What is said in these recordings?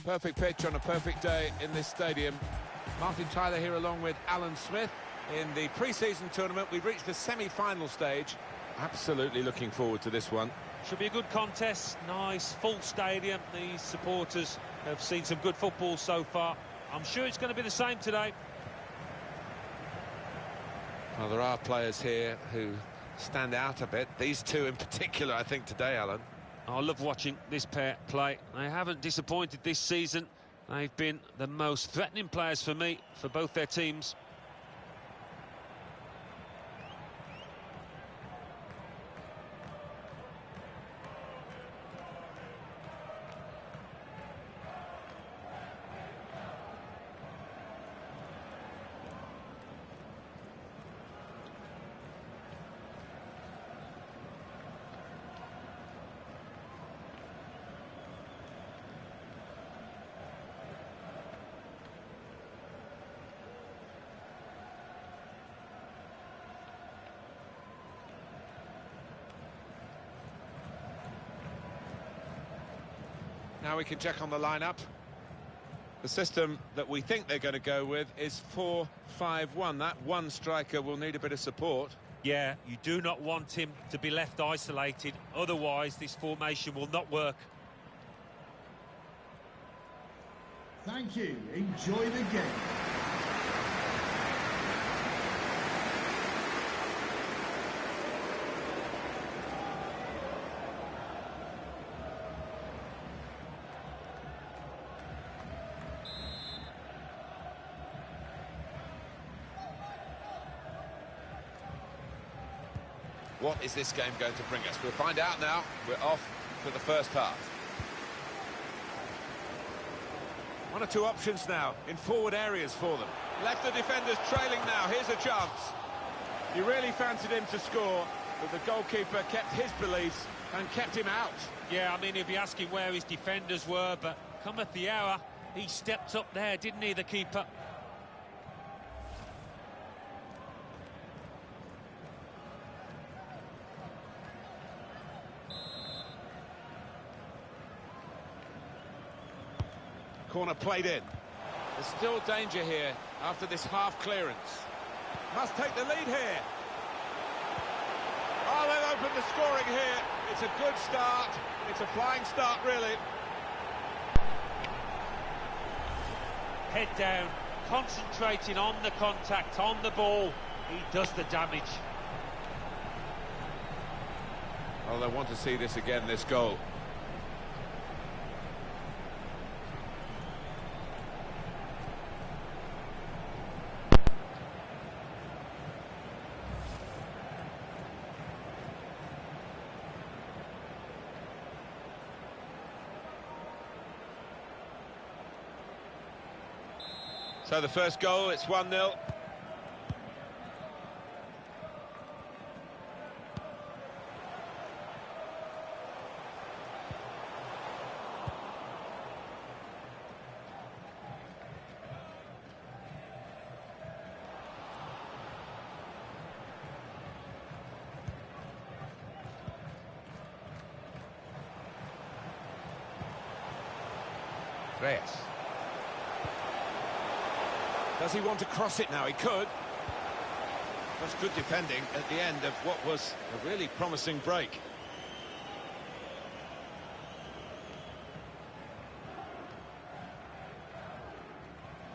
Perfect pitch on a perfect day in this stadium. Martin Tyler here along with Alan Smith. In the pre-season tournament, we've reached the semi-final stage. Absolutely looking forward to this one. Should be a good contest. Nice, full stadium. These supporters have seen some good football so far. I'm sure it's going to be the same today. Well, there are players here who stand out a bit. These two in particular, I think, today, Alan. I love watching this pair play. They haven't disappointed this season. They've been the most threatening players for me, for both their teams. Now we can check on the lineup. The system that we think they're going to go with is 4-5-1. That one striker will need a bit of support. Yeah, you do not want him to be left isolated. Otherwise, this formation will not work. Thank you. Enjoy the game. What is this game going to bring us? We'll find out now. We're off for the first half. One or two options now in forward areas for them. Left the defenders trailing now. Here's a chance. You really fancied him to score, but the goalkeeper kept his beliefs and kept him out. Yeah, I mean, he'll be asking where his defenders were, but cometh the hour. He stepped up there, didn't he, the keeper? Corner played in. There's still danger here after this half clearance. Must take the lead here. Oh, they've opened the scoring here. It's a good start. It's a flying start, really. Head down, concentrating on the contact, on the ball. He does the damage. Well, they want to see this again, this goal. So the first goal, it's 1-0. Reyes. Does he want to cross it now? He could. That's good defending at the end of what was a really promising break.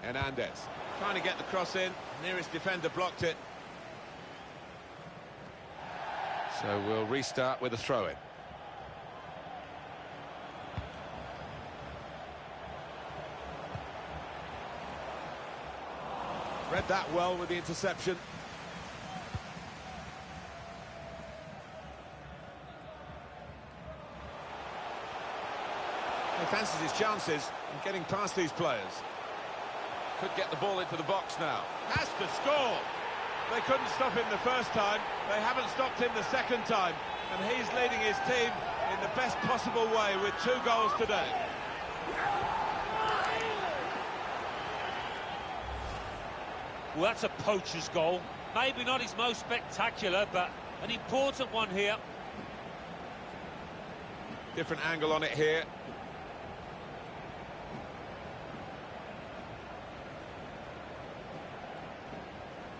Hernandez trying to get the cross in. Nearest defender blocked it. So we'll restart with a throw-in. Read that well with the interception. He fancies his chances in getting past these players. Could get the ball into the box now. Has to score! They couldn't stop him the first time. They haven't stopped him the second time. And he's leading his team in the best possible way with 2 goals today. Well, that's a poacher's goal. Maybe not his most spectacular, but an important one here. Different angle on it here.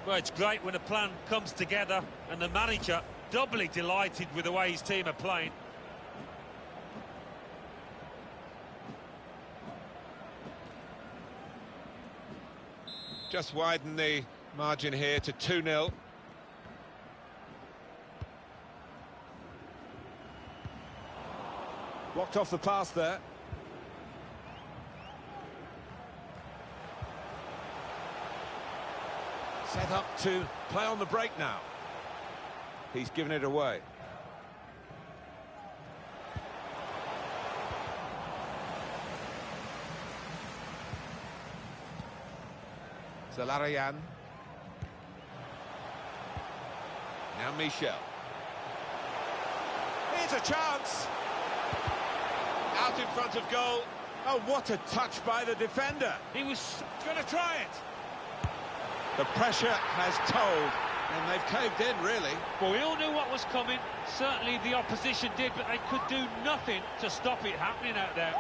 Well, it's great when a plan comes together and the manager doubly delighted with the way his team are playing. Just widen the margin here to 2-0. Blocked off the pass there. Set up to play on the break now. He's given it away. Zelarayan. Now Michel. Here's a chance. Out in front of goal. Oh, what a touch by the defender. He was Going to try it. The pressure has told, and they've caved in, really. Well, we all knew what was coming. Certainly the opposition did, but they could do nothing to stop it happening out there.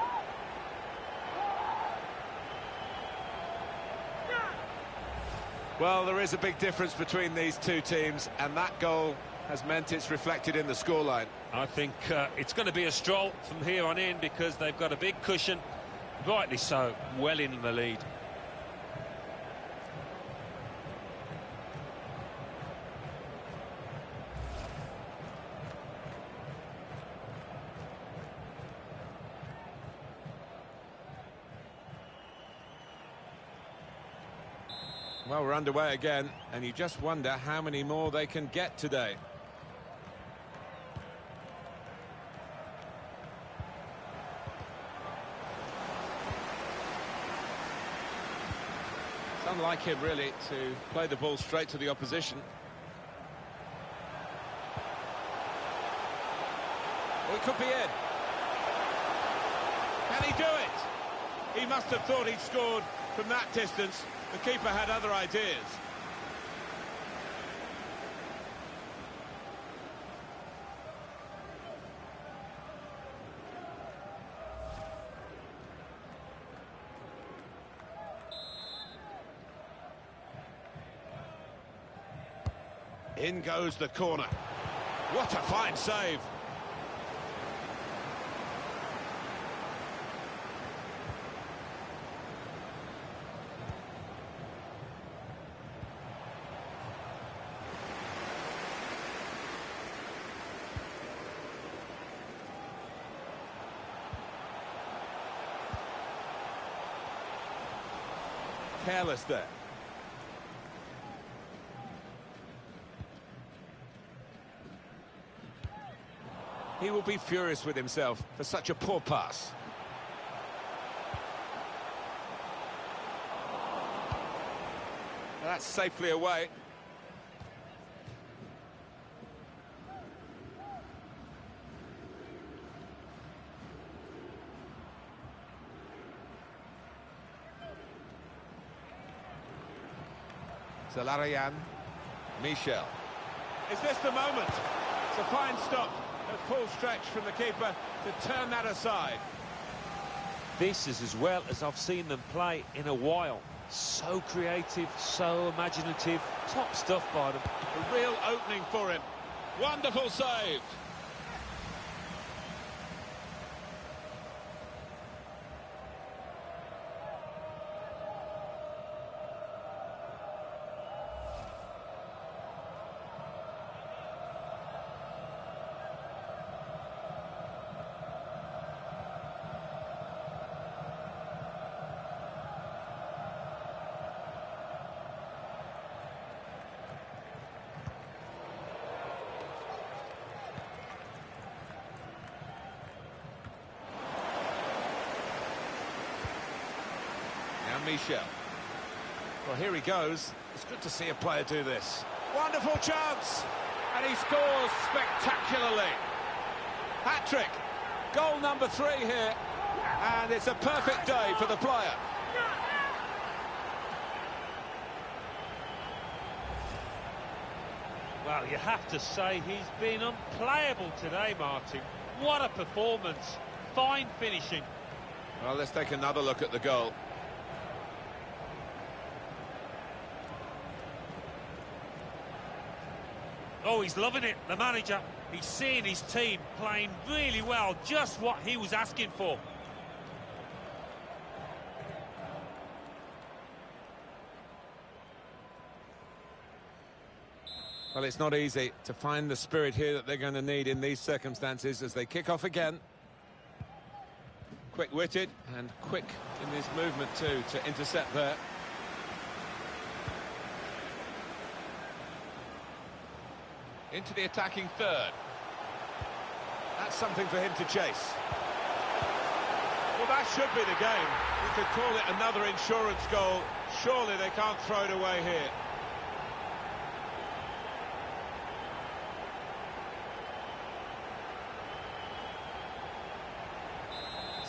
Well, there is a big difference between these two teams, and that goal has meant it's reflected in the scoreline. I think it's going to be a stroll from here on in because they've got a big cushion. Rightly so, well in the lead. Well, we're underway again, and you just wonder how many more they can get today. It's unlike him, really, to play the ball straight to the opposition. Well, it could be in. Can he do it? He must have thought he'd scored from that distance. The keeper had other ideas. In goes the corner. What a fine save. Careless there. He will be furious with himself for such a poor pass. That's safely away. Zelarayan. Michel. Is this the moment? It's a fine stop. A full stretch from the keeper to turn that aside. This is as well as I've seen them play in a while. So creative, so imaginative. Top stuff by them. A real opening for him. Wonderful save. Michel. Well, here he goes. It's good to see a player do this. Wonderful chance! And he scores spectacularly. Hat-trick. Goal number 3 here. And it's a perfect day for the player. Well, you have to say he's been unplayable today, Martin. What a performance. Fine finishing. Well, let's take another look at the goal. Oh, he's loving it, the manager. He's seeing his team playing really well, just what he was asking for. Well, it's not easy to find the spirit here that they're going to need in these circumstances as they kick off again. Quick-witted and quick in his movement too to intercept there. Into the attacking third. That's something for him to chase. Well, that should be the game. You could call it another insurance goal. Surely they can't throw it away here.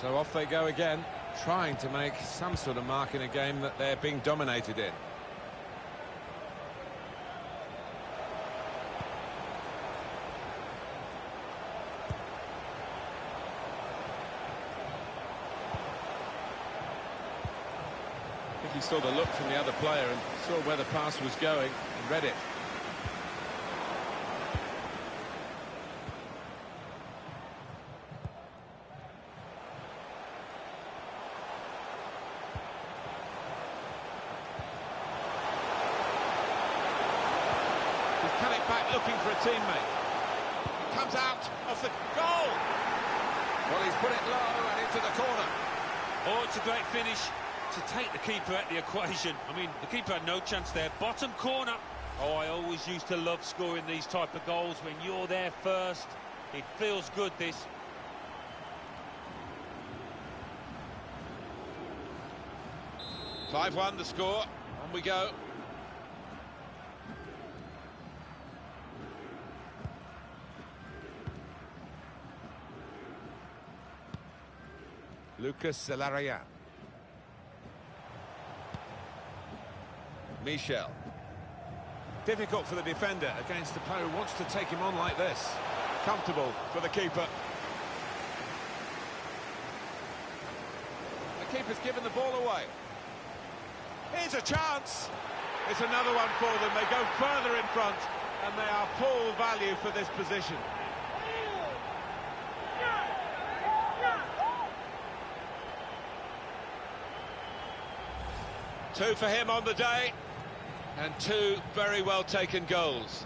So off they go again, trying to make some sort of mark in a game that they're being dominated in. I think he saw the look from the other player and saw where the pass was going and read it. Cut it back looking for a teammate. It comes out of the goal. Well, he's put it low and into the corner. Oh, it's a great finish to take the keeper at the equation. I mean, the keeper had no chance there. Bottom corner. Oh, I always used to love scoring these type of goals when you're there first. It feels good, this. (5-1) the score. On we go. Lucas Zelarayan. Michel. Difficult for the defender against the player who wants to take him on like this. Comfortable for the keeper. The keeper's given the ball away. Here's a chance. It's another one for them. They go further in front and they are full value for this position. Two for him on the day, and two very well taken goals.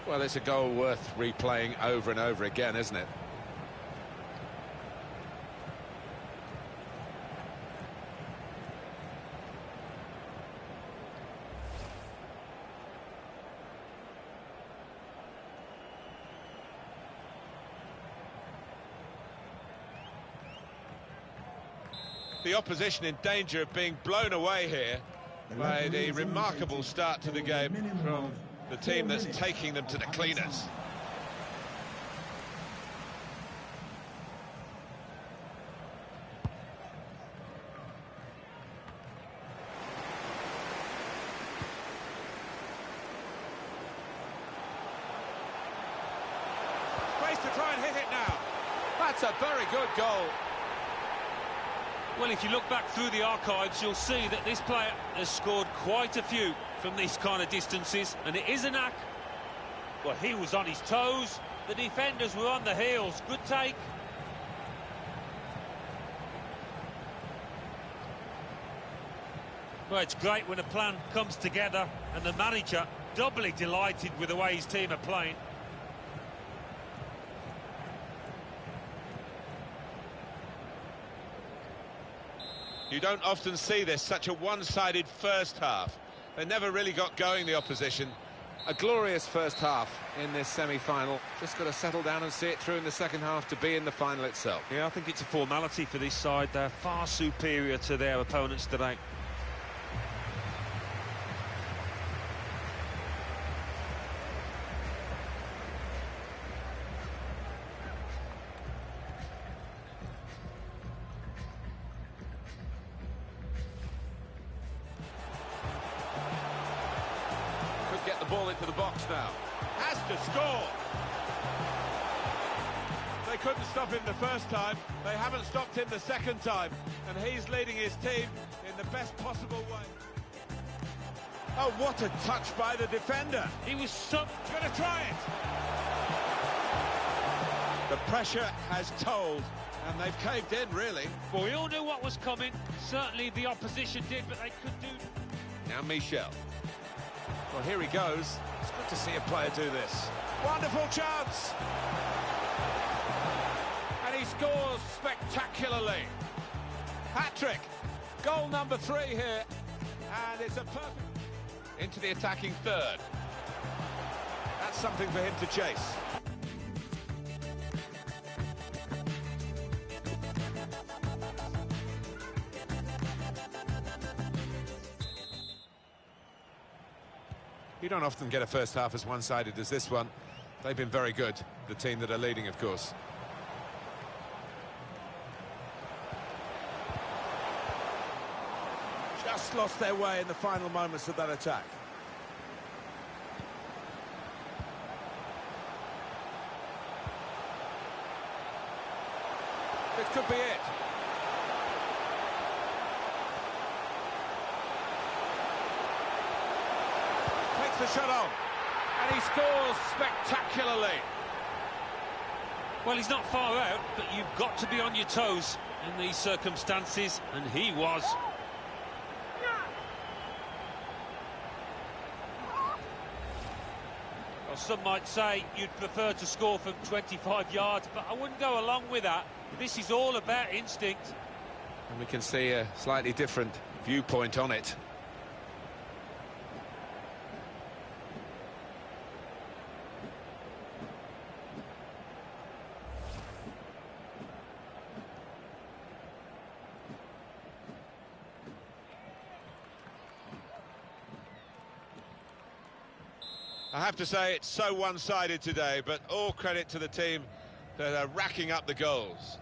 Well, it's a goal worth replaying over and over again, isn't it? The opposition in danger of being blown away here by the remarkable start to the game from the team that's taking them to the cleaners. Space to try and hit it now. That's a very good goal. Well, if you look back through the archives, you'll see that this player has scored quite a few from these kind of distances, and it is a knack. Well, he was on his toes, the defenders were on the heels. Good take. Well, it's great when a plan comes together, and the manager doubly delighted with the way his team are playing. You don't often see this, such a one-sided first half. They never really got going, the opposition. A glorious first half in this semi-final. Just got to settle down and see it through in the second half to be in the final itself. Yeah, I think it's a formality for this side. They're far superior to their opponents today. Get the ball into the box now. Has to score. They couldn't stop him the first time. They haven't stopped him the second time. And he's leading his team in the best possible way. Oh, what a touch by the defender. He was so... Going to try it. The pressure has told, and they've caved in, really. Well, we all knew what was coming. Certainly the opposition did, but they could do... Now Michel. Well, here he goes. It's good to see a player do this. Wonderful chance! And he scores spectacularly. Hat-trick. Goal number 3 here. And it's a perfect... Into the attacking third. That's something for him to chase. You don't often get a first half as one-sided as this one. They've been very good, the team that are leading, of course. Just lost their way in the final moments of that attack. This could be it. Takes the shot on, and he scores spectacularly. Well, he's not far out, but you've got to be on your toes in these circumstances, and he was. Well, some might say you'd prefer to score from 25 yards, but I wouldn't go along with that. This is all about instinct. And we can see a slightly different viewpoint on it. I have to say it's so one-sided today, but all credit to the team that are racking up the goals.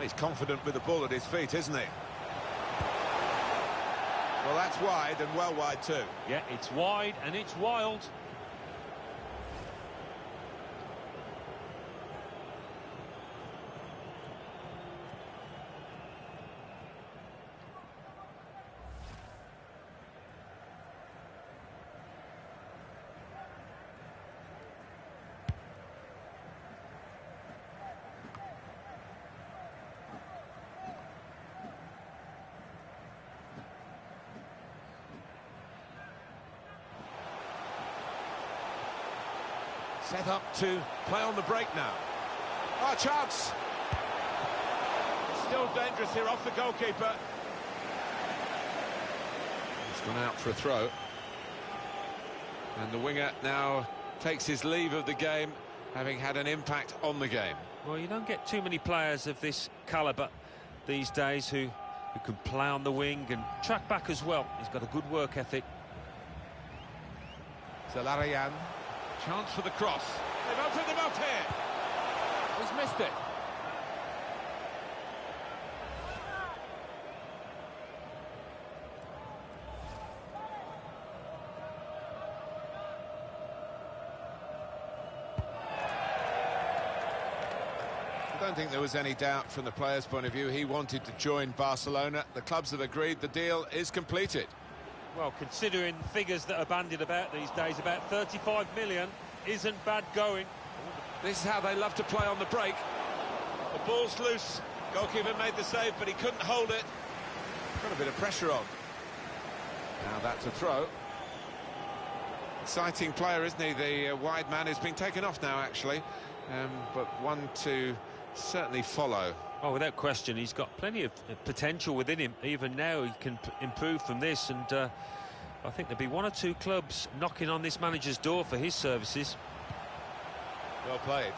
He's confident with the ball at his feet, isn't he? Well, that's wide, and well wide too. Yeah, it's wide and it's wild. Set up to play on the break now. Oh, chance! Still dangerous here off the goalkeeper. He's gone out for a throw. And the winger now takes his leave of the game, having had an impact on the game. Well, you don't get too many players of this calibre these days who can play on the wing and track back as well. He's got a good work ethic. Zelarayan. Chance for the cross. They've opened them up here. He's missed it. I don't think there was any doubt from the player's point of view. He wanted to join Barcelona. The clubs have agreed the deal is completed. Well, considering figures that are bandied about these days, about 35 million isn't bad going. This is how they love to play on the break. The ball's loose. Goalkeeper made the save, but he couldn't hold it. Got a bit of pressure on. Now that's a throw. Exciting player, isn't he? The wide man has been taken off now, actually. But one to certainly follow. Oh, without question, he's got plenty of potential within him. Even now, he can improve from this, and I think there'll be one or two clubs knocking on this manager's door for his services. Well played.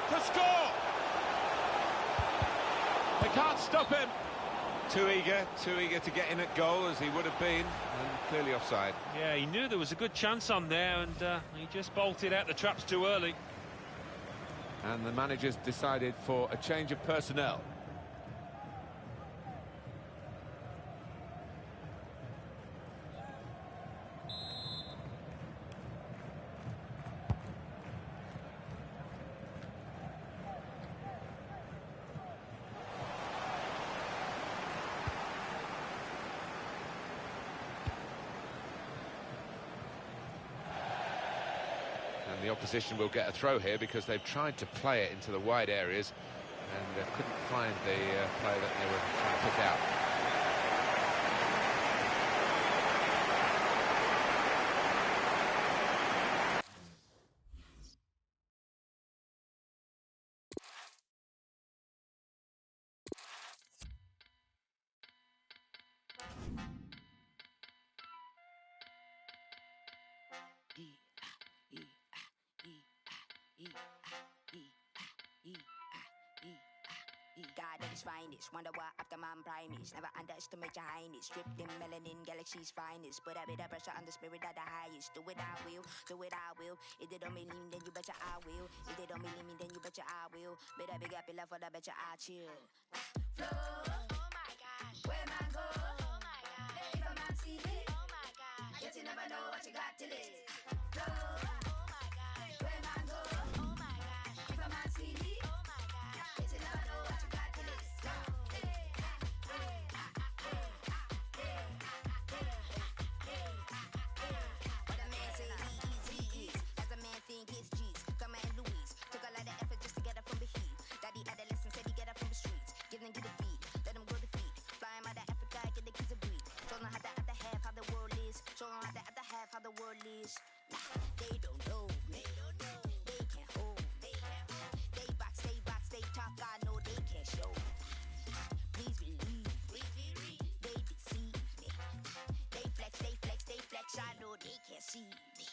To score! They can't stop him. Too eager to get in at goal, as he would have been, and clearly offside. Yeah, he knew there was a good chance on there, and he just bolted out the traps too early. And the manager's decided for a change of personnel. And the opposition will get a throw here because they've tried to play it into the wide areas and couldn't find the player that they were trying to pick out. God at his finest, wonder what after man prime is. Never underestimate your highness. Stripped in melanin, galaxy's finest. Put a bit of pressure on the spirit of the highest. Do it I will, do it I will. If they don't believe me, then you betcha I will. If they don't believe me, then you betcha I will. Better big up your love for the betcha I chill. Flow, oh my gosh, where man go? Oh my gosh, if a man see it, oh my gosh, yet you never know what you got till it. Flow, oh my gosh, where man go? Oh my gosh, if a man see it, oh my gosh, yet you never know what you got till it. What a man say he is, as a man think it's G's. Come and Louise, took a lot of effort just to get up from the heat. Daddy adolescent said he get up from the streets. Give them get the feet, let them go to feet. Fly him out of Africa, get the kids a breed. Show them how the other half, how the world is. Show them how the other half, how the world is. Nah, they don't know me. They can't hold me. They box, they talk, I know they can't show. Please believe me. They deceive me. They flex, I know they can't see me.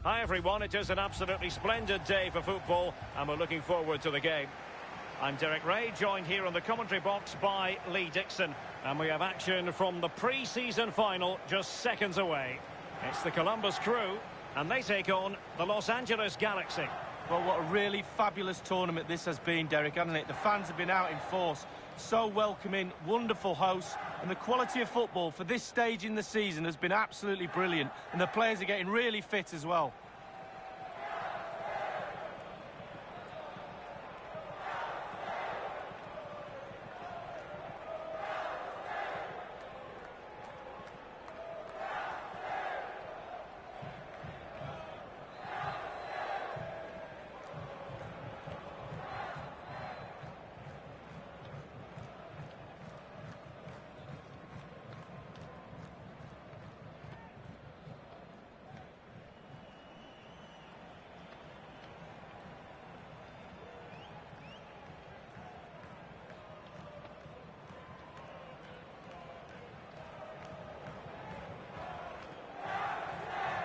Hi everyone, it is an absolutely splendid day for football and we're looking forward to the game. I'm Derek Ray, joined here on the commentary box by Lee Dixon, and we have action from the pre-season final just seconds away. It's the Columbus Crew and they take on the Los Angeles Galaxy. Well, what a really fabulous tournament this has been, Derek, hasn't it? The fans have been out in force, so welcoming, wonderful hosts, and the quality of football for this stage in the season has been absolutely brilliant, and the players are getting really fit as well.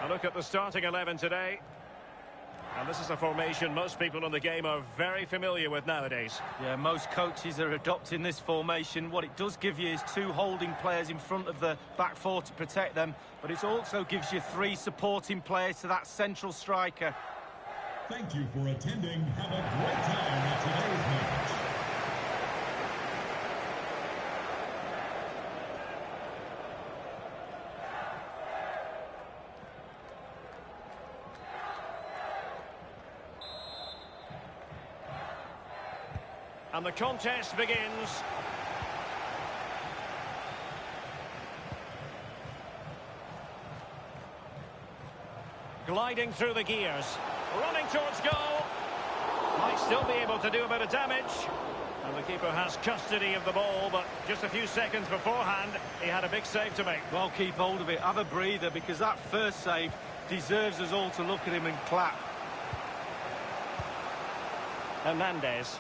A look at the starting 11 today. And And this is a formation most people in the game are very familiar with nowadays. Yeah, most coaches are adopting this formation. What it does give you is 2 holding players in front of the back 4 to protect them, but it also gives you 3 supporting players to that central striker. Thank you for attending. Have a great time at today's match. And the contest begins. Gliding through the gears. Running towards goal. Might still be able to do a bit of damage. And the keeper has custody of the ball, but just a few seconds beforehand, he had a big save to make. Well, keep hold of it. Have a breather, because that first save deserves us all to look at him and clap. Hernandez.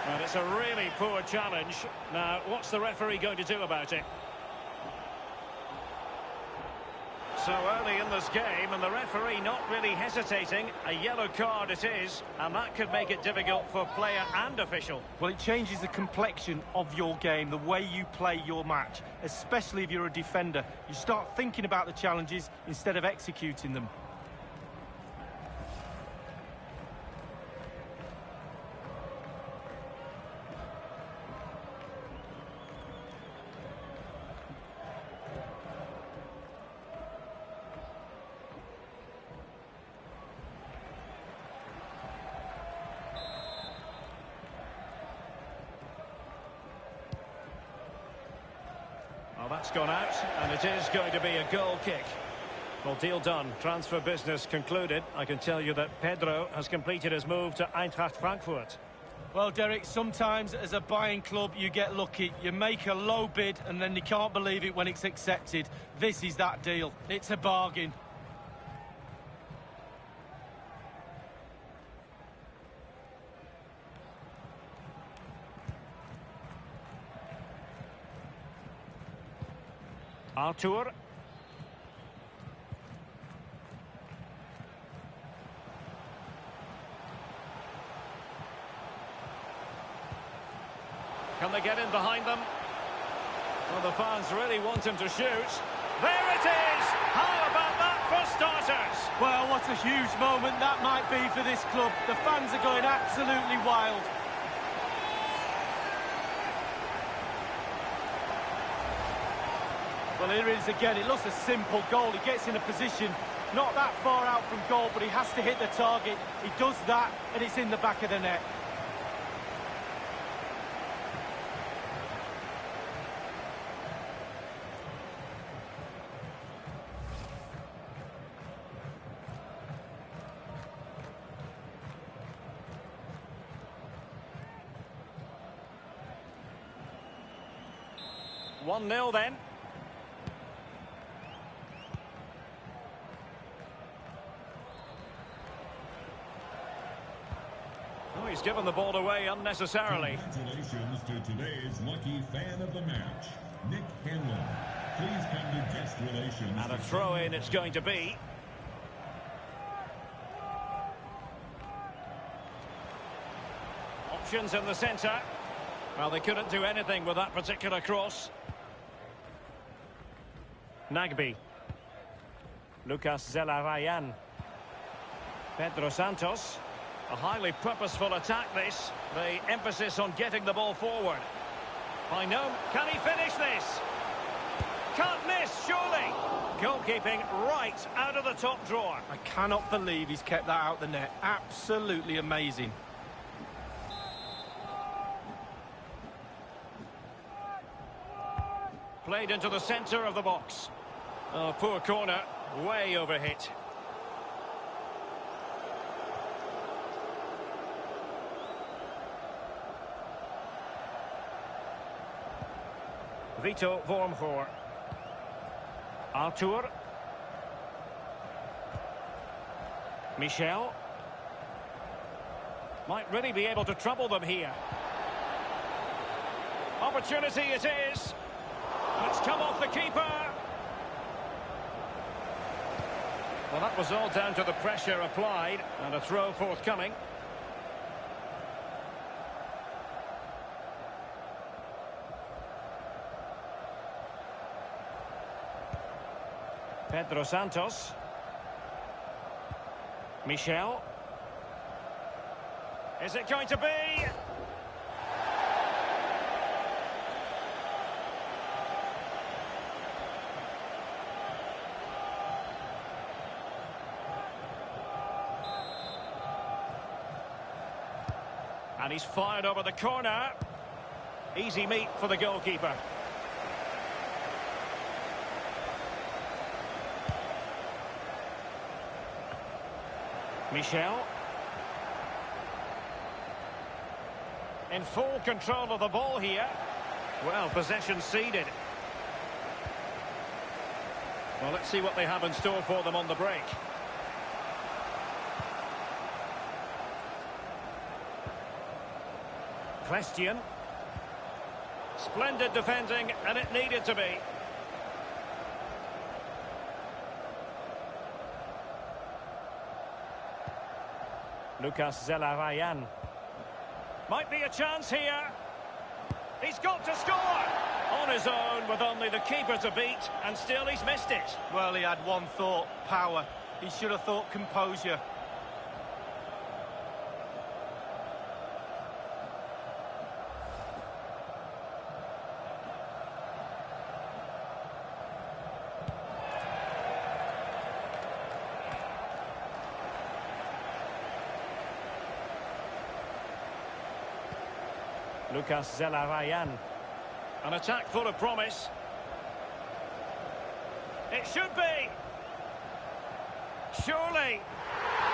And it's a really poor challenge. Now, what's the referee going to do about it? So early in this game, and the referee not really hesitating. A yellow card it is, and that could make it difficult for player and official. Well, it changes the complexion of your game, the way you play your match, especially if you're a defender. You start thinking about the challenges instead of executing them. Well, that's gone out, and it is going to be a goal kick. Well, deal done. Transfer business concluded. I can tell you that Pedro has completed his move to Eintracht Frankfurt. Well, Derek, sometimes as a buying club, you get lucky. You make a low bid, and then you can't believe it when it's accepted. This is that deal. It's a bargain. Artur. Can they get in behind them? Well, the fans really want him to shoot. There it is! How about that for starters? Well, what a huge moment that might be for this club. The fans are going absolutely wild. Well, here it is again. It looks a simple goal. He gets in a position not that far out from goal, but he has to hit the target. He does that, and it's in the back of the net. One 1-0 then. Oh, he's given the ball away unnecessarily. Congratulations to today's lucky fan of the match, Nick Hanlon. Please come to guest relations. And a throw-in it's going to be. Options in the centre. Well, they couldn't do anything with that particular cross. Nagby. Lucas Zelarayan. Pedro Santos. A highly purposeful attack this. The emphasis on getting the ball forward. I know. Can he finish this? Can't miss, surely. Goalkeeping right out of the top drawer. I cannot believe he's kept that out the net. Absolutely amazing. Played into the centre of the box. Oh, poor corner. Way overhit. Vito Vormgoor. Artur. Michel. Might really be able to trouble them here. Opportunity it is. It's come off the keeper. Well, that was all down to the pressure applied, and a throw forthcoming. Pedro Santos. Michel. Is it going to be? And he's fired over the corner. Easy meat for the goalkeeper. Michel. In full control of the ball here. Well, possession ceded. Well, let's see what they have in store for them on the break. Question. Splendid defending, and it needed to be. Lucas Zelarayan. Might be a chance here. He's got to score! On his own with only the keeper to beat, and still he's missed it. Well, he had one thought, power. He should have thought composure. Lucas Zelarayan. An attack full of promise. It should be. Surely.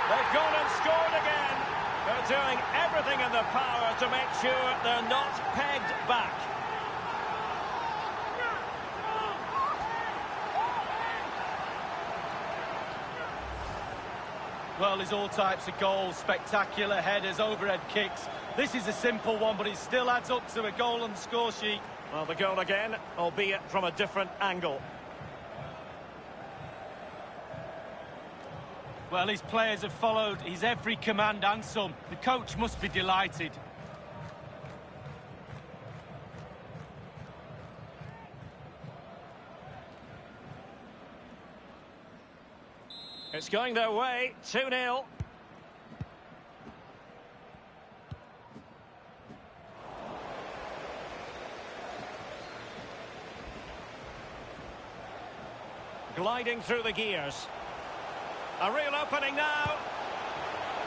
They've gone and scored again. They're doing everything in their power to make sure they're not pegged back. Well, there's all types of goals, spectacular headers, overhead kicks. This is a simple one, but it still adds up to a goal on the score sheet. Well, the goal again, albeit from a different angle. Well, his players have followed his every command and some. The coach must be delighted. It's going their way, 2-0. Gliding through the gears. A real opening now.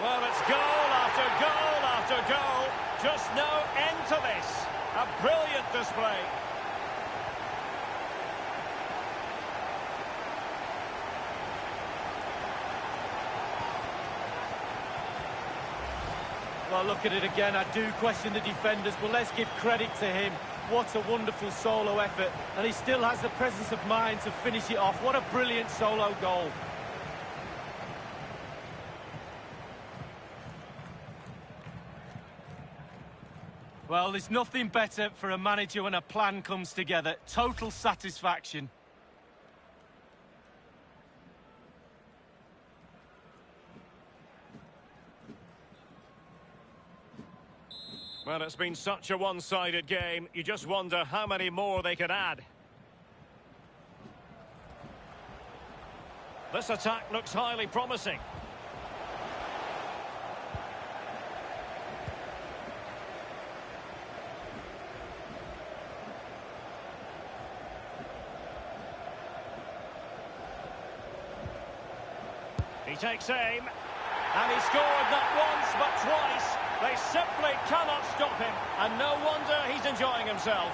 Well, it's goal after goal after goal. Just no end to this. A brilliant display. Well, look at it again. I do question the defenders, but let's give credit to him. What a wonderful solo effort. And he still has the presence of mind to finish it off. What a brilliant solo goal. Well, there's nothing better for a manager when a plan comes together. Total satisfaction. Well, it's been such a one-sided game. You just wonder how many more they could add. This attack looks highly promising. He takes aim. And he scored not once but twice. They simply cannot stop him, and no wonder he's enjoying himself.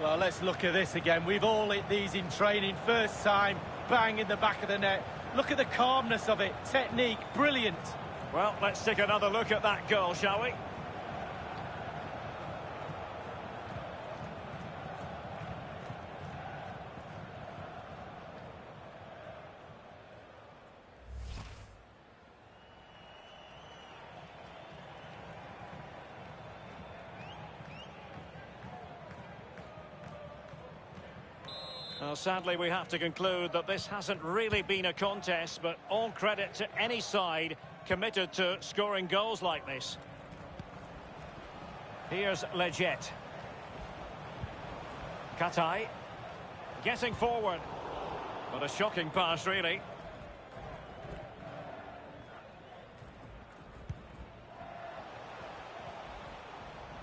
Well, let's look at this again. We've all hit these in training. First time, bang in the back of the net. Look at the calmness of it. Technique, brilliant. Well, let's take another look at that goal, shall we? Well, sadly, we have to conclude that this hasn't really been a contest, but all credit to any side committed to scoring goals like this. Here's Leggett. Katai. Getting forward. What a shocking pass, really.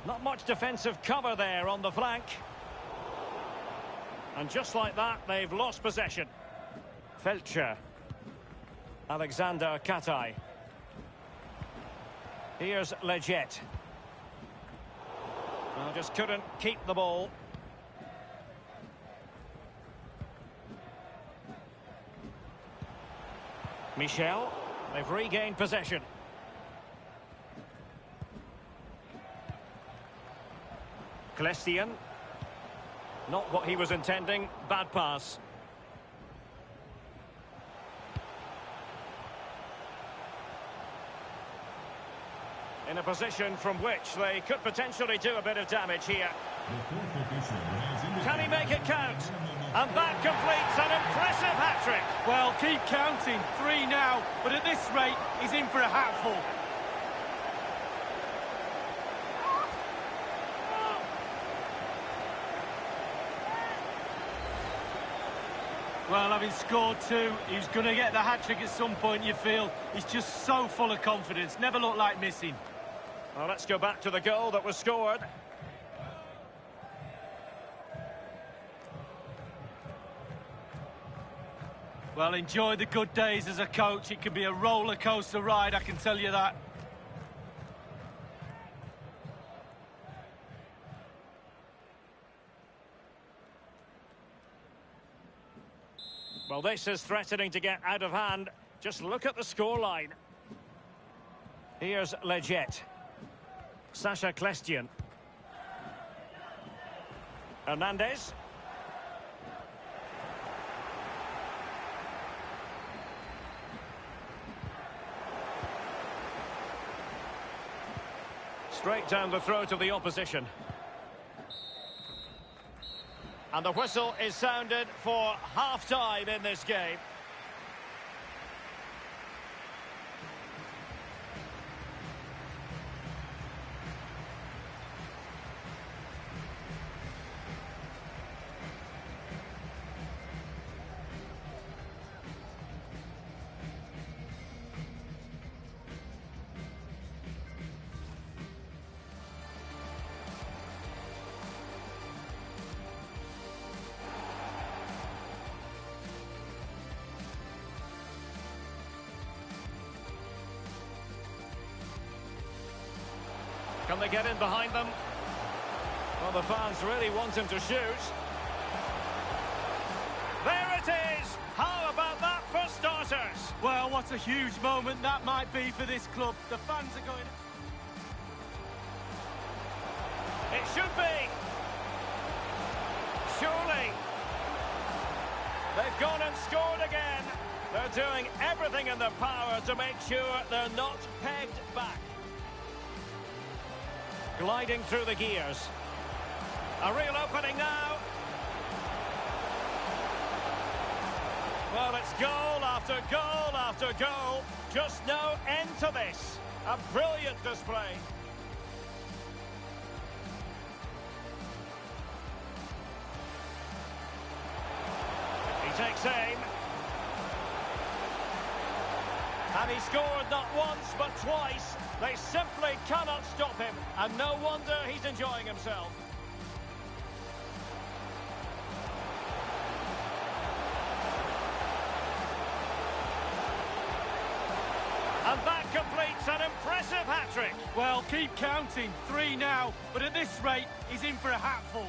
Not much defensive cover there on the flank. And just like that, they've lost possession. Felcher. Alexander Katai. Here's Leggett. Well, just couldn't keep the ball. Michel. They've regained possession. Klestian. Not what he was intending. Bad pass. In a position from which they could potentially do a bit of damage here. Can he make it count? And that completes an impressive hat-trick. Well, keep counting. 3 now, but at this rate, he's in for a hatful. Well, having scored 2, he's going to get the hat-trick at some point, you feel. He's just so full of confidence. Never looked like missing. Well, let's go back to the goal that was scored. Well, enjoy the good days as a coach. It can be a roller coaster ride, I can tell you that. Well, this is threatening to get out of hand. Just look at the scoreline. Here's Leggett. Sasha Klestian. Hernandez. Straight down the throat of the opposition. And the whistle is sounded for half-time in this game. Can they get in behind them? Well, the fans really want him to shoot. There it is! How about that for starters? Well, what a huge moment that might be for this club. The fans are going... It should be. Surely. They've gone and scored again. They're doing everything in their power to make sure they're not pegged back. Gliding through the gears. A real opening now. Well, it's goal after goal after goal. Just no end to this. A brilliant display. He takes aim. And he scored not once, but twice. They simply cannot stop him. And no wonder he's enjoying himself. And that completes an impressive hat-trick. Well, keep counting. 3 now, but at this rate, he's in for a hatful.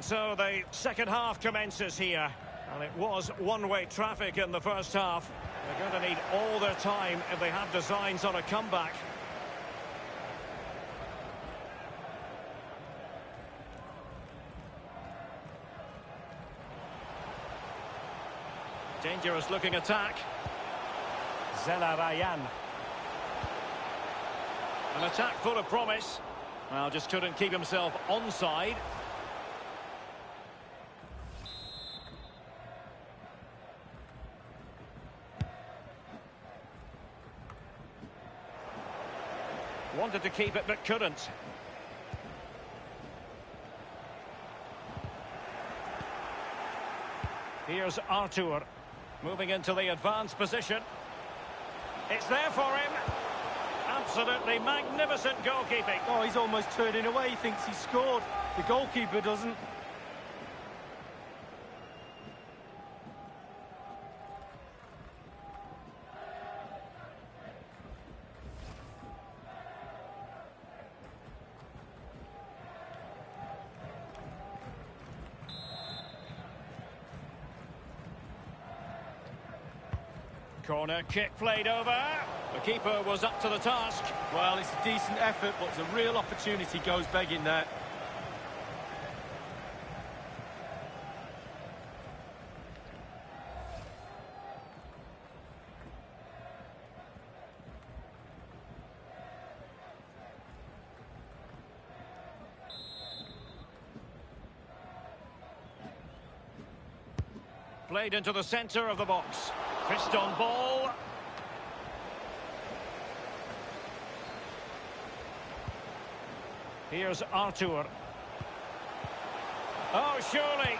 And so the second half commences here. And it was one-way traffic in the first half. They're going to need all their time if they have designs on a comeback. Dangerous looking attack. Zelarayan. An attack full of promise. Well, just couldn't keep himself onside. Wanted to keep it but couldn't. Here's Artur. Moving into the advanced position. It's there for him. Absolutely magnificent goalkeeping. Oh, he's almost turning away. He thinks he scored. The goalkeeper doesn't. Corner kick played over. The keeper was up to the task. Well, it's a decent effort, but a real opportunity goes begging there. Played into the centre of the box. Fist on ball. Here's Artur. Oh, surely.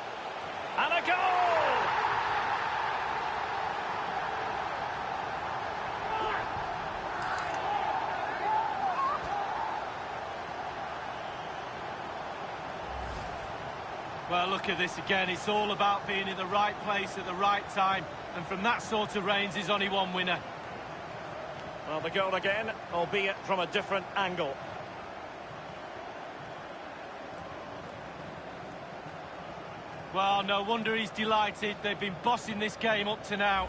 And a goal! Well, look at this again. It's all about being in the right place at the right time. And from that sort of range, there's only one winner. Well, the goal again, albeit from a different angle. Well, no wonder he's delighted. They've been bossing this game up to now.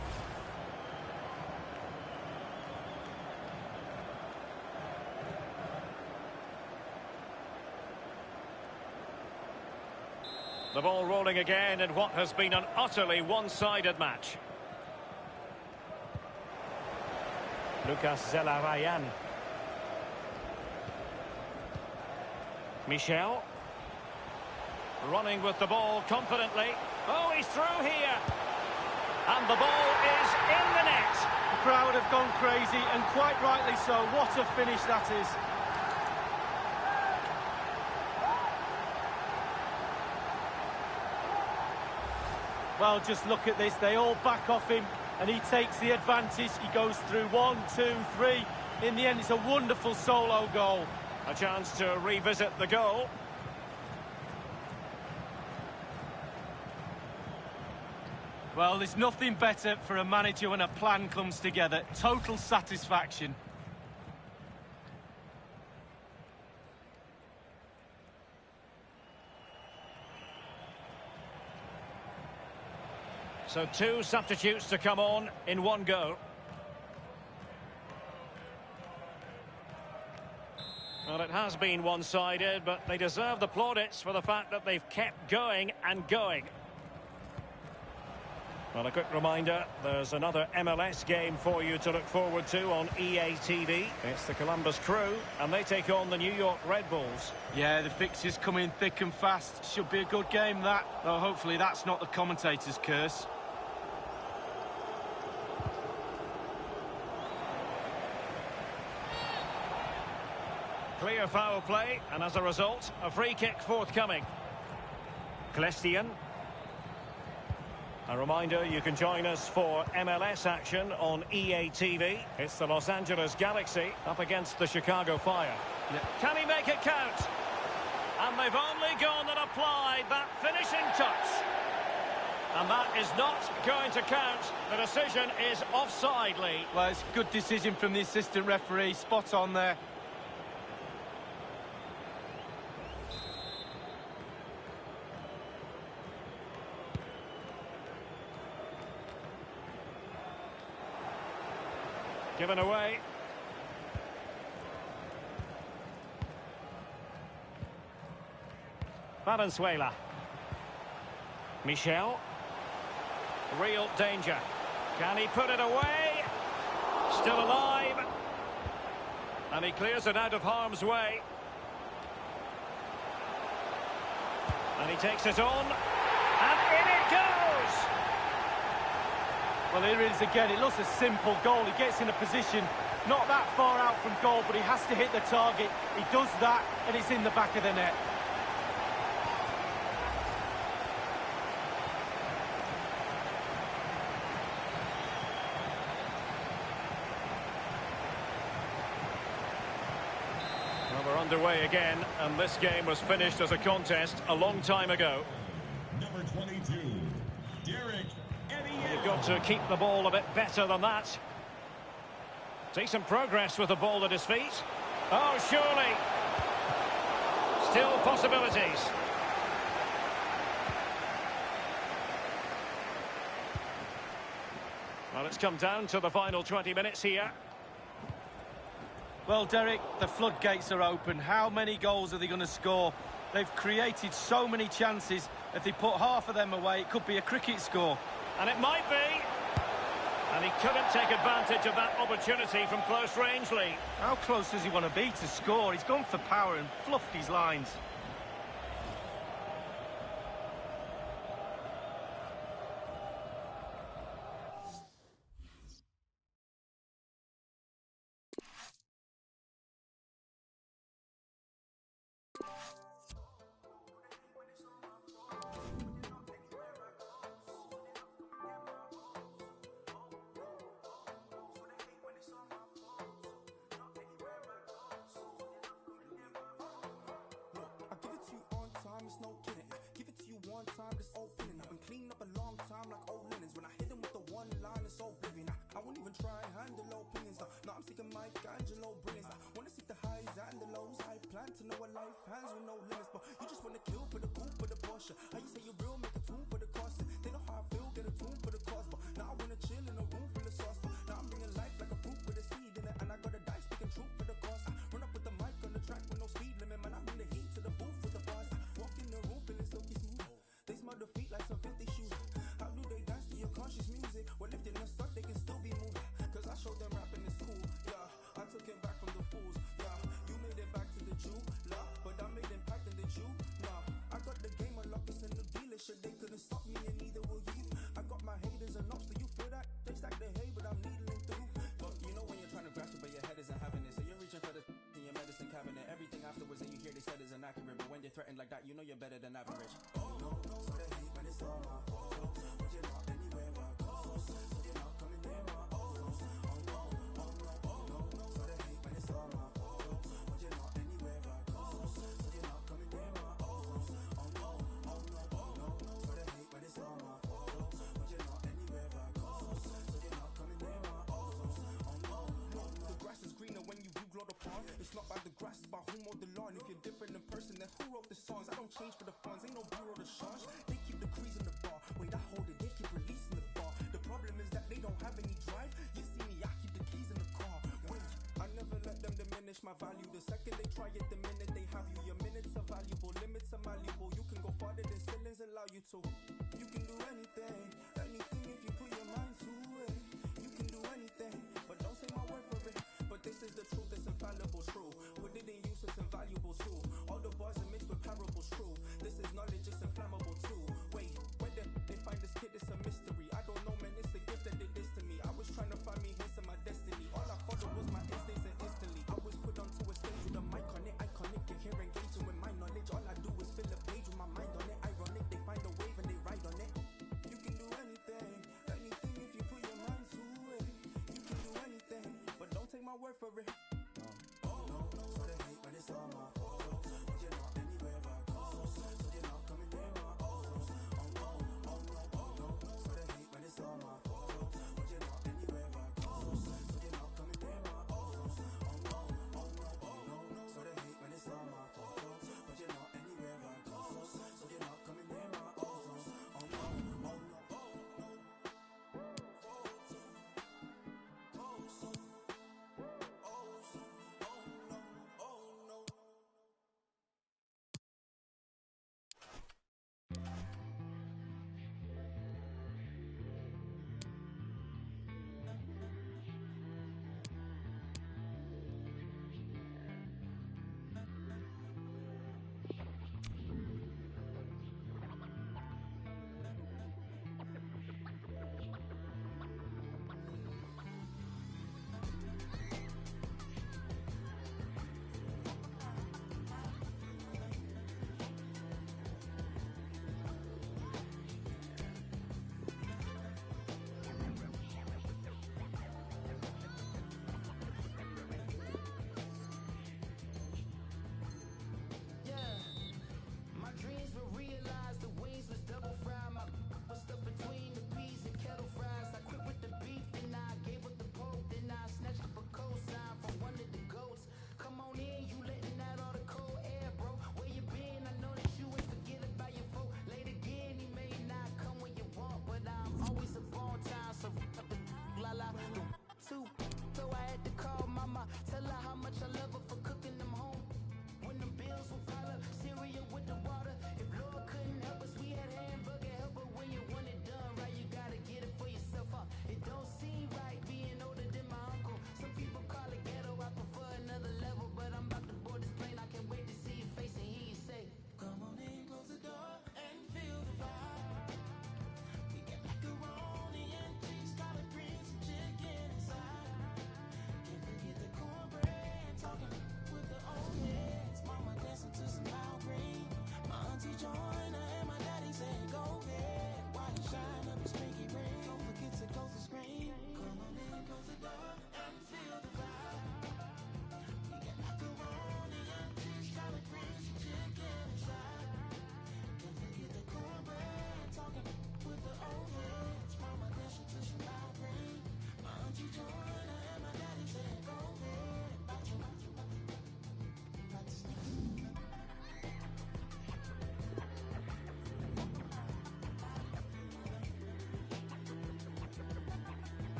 The ball rolling again in what has been an utterly one-sided match. Lucas Zelarayan. Michel. Running with the ball confidently. Oh, he's through here. And the ball is in the net. The crowd have gone crazy, and quite rightly so. What a finish that is. Well, just look at this. They all back off him, and he takes the advantage. He goes through 1, 2, 3. In the end, it's a wonderful solo goal. A chance to revisit the goal. Well, there's nothing better for a manager when a plan comes together. Total satisfaction. So 2 substitutes to come on in one go. Well, it has been one-sided, but they deserve the plaudits for the fact that they've kept going and going. Well, a quick reminder, there's another MLS game for you to look forward to on EA TV. It's the Columbus Crew, and they take on the New York Red Bulls. Yeah, the fixtures come in thick and fast. Should be a good game, that. Though hopefully that's not the commentator's curse. Clear foul play, and as a result, a free kick forthcoming. Klestian. A reminder, you can join us for MLS action on EA TV. It's the Los Angeles Galaxy up against the Chicago Fire. Yeah. Can he make it count? And they've only gone and applied that finishing touch. And that is not going to count. The decision is offside, Lee. Well, it's a good decision from the assistant referee. Spot on there. Given away. Valenzuela. Michel. Real danger. Can he put it away? Still alive. And he clears it out of harm's way. And he takes it on. And in it goes! Well, here it is again. It looks a simple goal. He gets in a position not that far out from goal, but he has to hit the target. He does that, and it's in the back of the net. Well, we're underway again, and this game was finished as a contest a long time ago. Number 22, Derek Eddie. You've got to keep the ball a bit better than that. Decent progress with the ball at his feet. Oh, surely. Still possibilities. Well, it's come down to the final 20 minutes here. Well, Derek, the floodgates are open. How many goals are they going to score? They've created so many chances. If they put half of them away, it could be a cricket score. And it might be. And he couldn't take advantage of that opportunity from close range, Lee. How close does he want to be to score? He's gone for power and fluffed his lines. Threatened like that, you know you're better than average. Oh no, so they hate when it's all my fault. But you're not anywhere I go. So you're not coming near my ozone. Oh no, so they hate when it's all my fault. But you're not anywhere I go. So you're not coming near my ozone. Oh no, so they hate when it's all my fault. But you're not anywhere I go. So you're not coming near my ozone. Oh no, the grass is greener when you view glod upon. It's not by the grass, it's by who mowed the lawn. If you're different in person, then who wrote the songs? I don't change for the funds, ain't no bureau to charge. They keep the crease in the bar. Wait, I hold it, they keep releasing the bar. The problem is that they don't have any drive. You see me, I keep the keys in the car. Wait, I never let them diminish my value. The second they try it, the minute they have you. Your minutes are valuable, limits are malleable. You can go farther than ceilings allow you to. You can do anything, anything if you put your mind to it. You can do anything, but don't say my word for it. But this is the truth, it's infallible, true. Put it in use, it's invaluable too. All the bars are mixed with parables, true. This is knowledge, it's inflammable too. Wait, where they find this kid, it's a mystery. I don't know, man, it's a gift that did this to me. I was trying to find me hints of my destiny. All I followed was my instincts and instantly I was put onto a stage with a mic on it. Iconic, you're here engaging with my knowledge. All I do is fill a page with my mind on it. Ironic, they find a wave and they ride on it. You can do anything, anything if you put your mind to it. You can do anything, but don't take my word for it. No, so they hate when it's all my fault. But you're not anywhere I go. So you're not coming near my ozone. Oh no, so they hate when it's all my fault. But you're not anywhere I go. So you're not coming near my ozone. Oh no, so they hate when it's all my fault. But you're not anywhere I go. So you're not coming near my ozone. Oh no.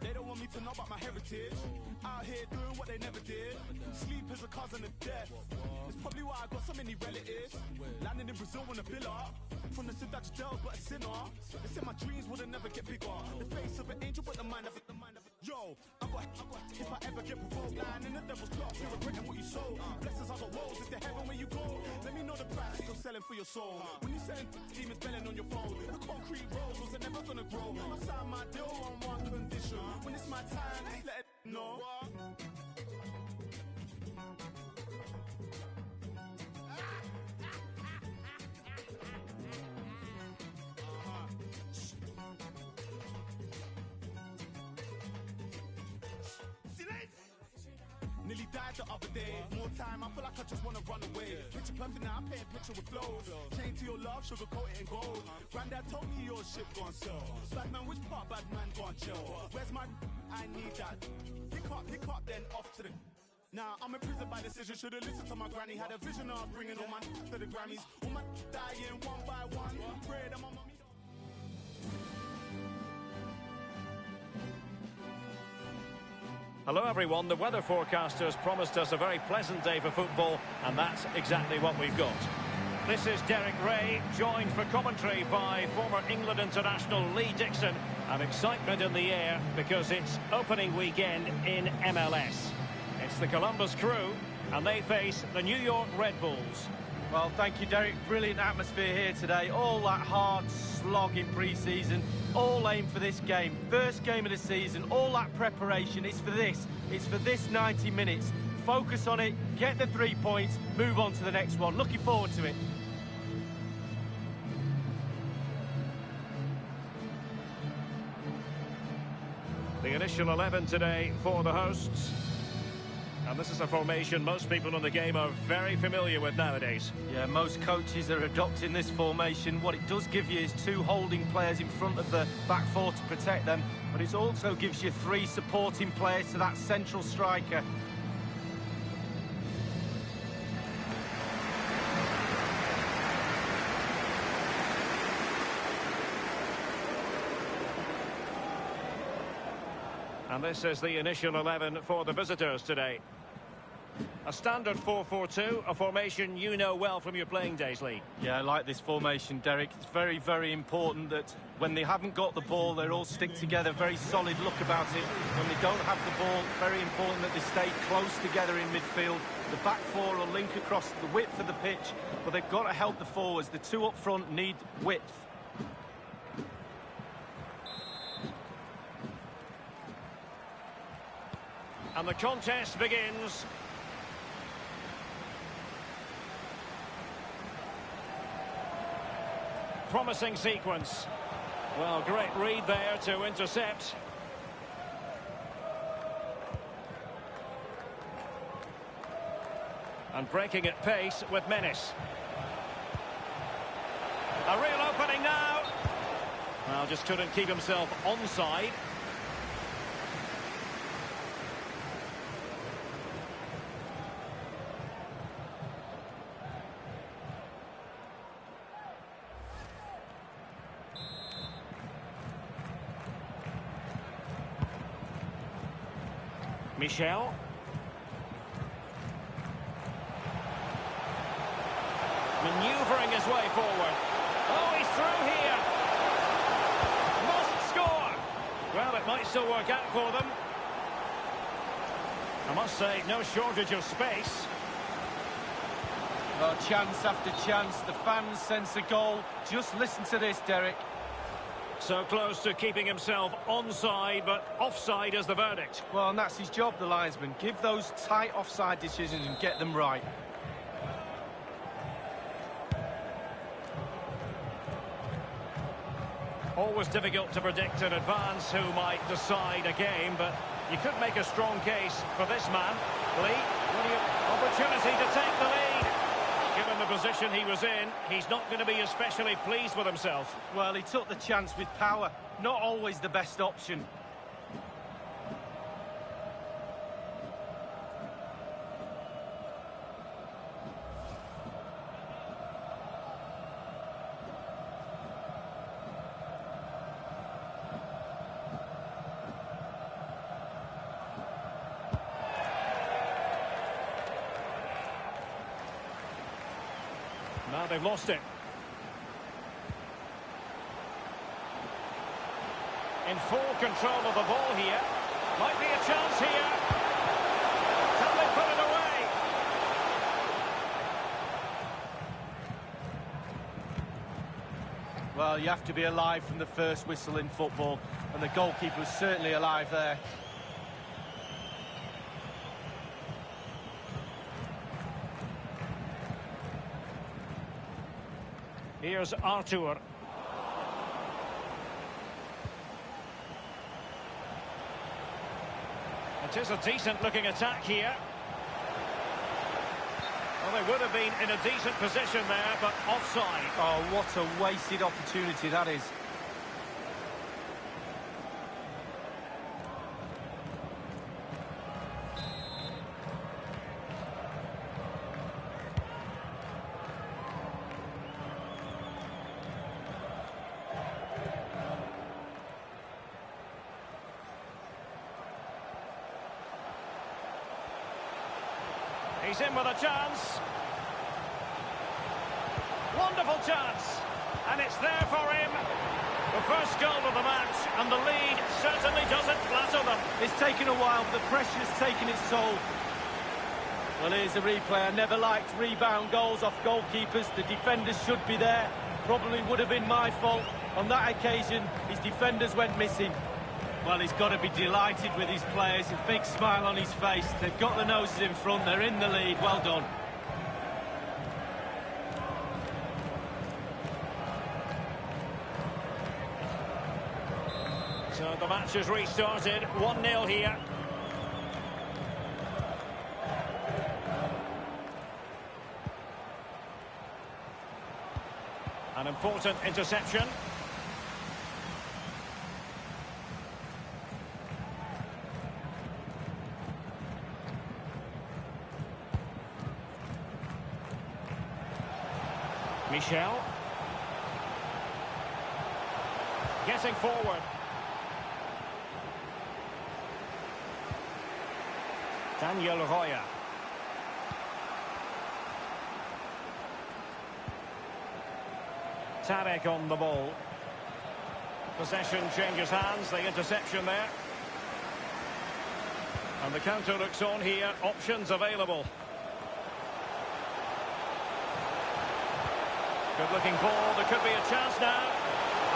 They don't want me to know about my heritage. Out here doing what they never did. Sleep is a cousin of death. It's probably why I got so many relatives. Landing in Brazil on a villa. From the Dutch Dells, but a sinner. They said my dreams would never get bigger. The face of an angel, but the mind of it. Yo, if I ever get provoked, lying in the devil's clock, you're regretting what you sold. Blessings, I got woes. Is there heaven where you go? Let me know the price you're selling for your soul. When you selling demons belling on your phone, the concrete roads was never gonna grow. I signed my deal on one condition. When it's my time, just let it know. Nearly died the other day. More time, I feel like I just wanna run away. Picture perfect now, I'm painting picture with flows. Chain to your love, sugarcoat it in gold. Granddad told me your shit gone sell. Bad man, which part bad man gone chill? Where's my... I need that. Pick up, then off to the... Nah, I'm in prison by decision. Should've listened to my granny. Had a vision of bringing all my to the Grammys. All my dying one by one. Pray that my mommy... Hello everyone, the weather forecasters promised us a very pleasant day for football, and that's exactly what we've got. This is Derek Ray, joined for commentary by former England international Lee Dixon, and excitement in the air because it's opening weekend in MLS. It's the Columbus Crew, and they face the New York Red Bulls. Well, thank you, Derek. Brilliant atmosphere here today. All that hard slog in pre-season, all aim for this game. First game of the season, all that preparation is for this. It's for this 90 minutes. Focus on it, get the 3 points, move on to the next one. Looking forward to it. The initial 11 today for the hosts. And this is a formation most people in the game are very familiar with nowadays. Yeah, most coaches are adopting this formation. What it does give you is 2 holding players in front of the back 4 to protect them, but it also gives you 3 supporting players to that central striker. And this is the initial 11 for the visitors today. A standard 4-4-2, a formation you know well from your playing days, Lee. Yeah, I like this formation, Derek. It's very, very important that when they haven't got the ball, they all stick together. Very solid look about it. When they don't have the ball, very important that they stay close together in midfield. The back 4 will link across the width of the pitch, but they've got to help the forwards. The 2 up front need width. And the contest begins. Promising sequence. Well, great read there to intercept. And breaking at pace with menace. A real opening now. Well, just couldn't keep himself onside. Michel. Manoeuvring his way forward. Oh, he's through here. Must score. Well, it might still work out for them. I must say, no shortage of space. Well, chance after chance. The fans sense a goal. Just listen to this, Derek. So close to keeping himself onside, but offside is the verdict. Well, and that's his job, the linesman. Give those tight offside decisions and get them right. Always difficult to predict in advance who might decide a game, but you could make a strong case for this man. Lee, opportunity to take the lead. Given the position he was in, he's not going to be especially pleased with himself. Well, he took the chance with power. Not always the best option. Now they've lost it. In full control of the ball here. Might be a chance here. Can they put it away? Well, you have to be alive from the first whistle in football, and the goalkeeper was certainly alive there. Here's Arthur. It is a decent-looking attack here. Well, they would have been in a decent position there, but offside. Oh, what a wasted opportunity that is. He's in with a chance. Wonderful chance. And it's there for him. The first goal of the match, and the lead certainly doesn't flatter them. It's taken a while, but the pressure's taken its toll. Well, here's the replay. I never liked rebound goals off goalkeepers. The defenders should be there. Probably would have been my fault. On that occasion, his defenders went missing. Well, he's got to be delighted with his players. A big smile on his face. They've got the noses in front. They're in the lead. Well done. So the match has restarted. 1-0 here. An important interception. Michel. Getting forward. Daniel Roya. Tarek on the ball. Possession changes hands, the interception there. And the counter looks on here, options available. Good looking ball, there could be a chance now.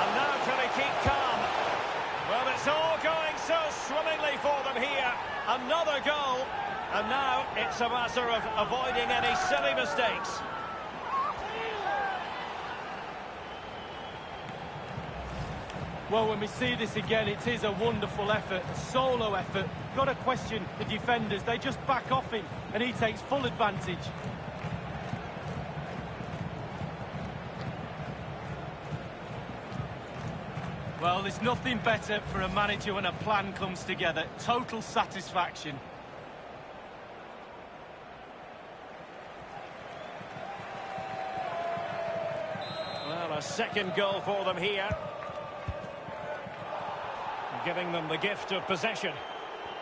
And now can he keep calm? Well, it's all going so swimmingly for them here. Another goal. And now it's a matter of avoiding any silly mistakes. Well, when we see this again, it is a wonderful effort, a solo effort. Got to question the defenders. They just back off him, and he takes full advantage. Well, there's nothing better for a manager when a plan comes together. Total satisfaction. Well, a second goal for them here. Giving them the gift of possession.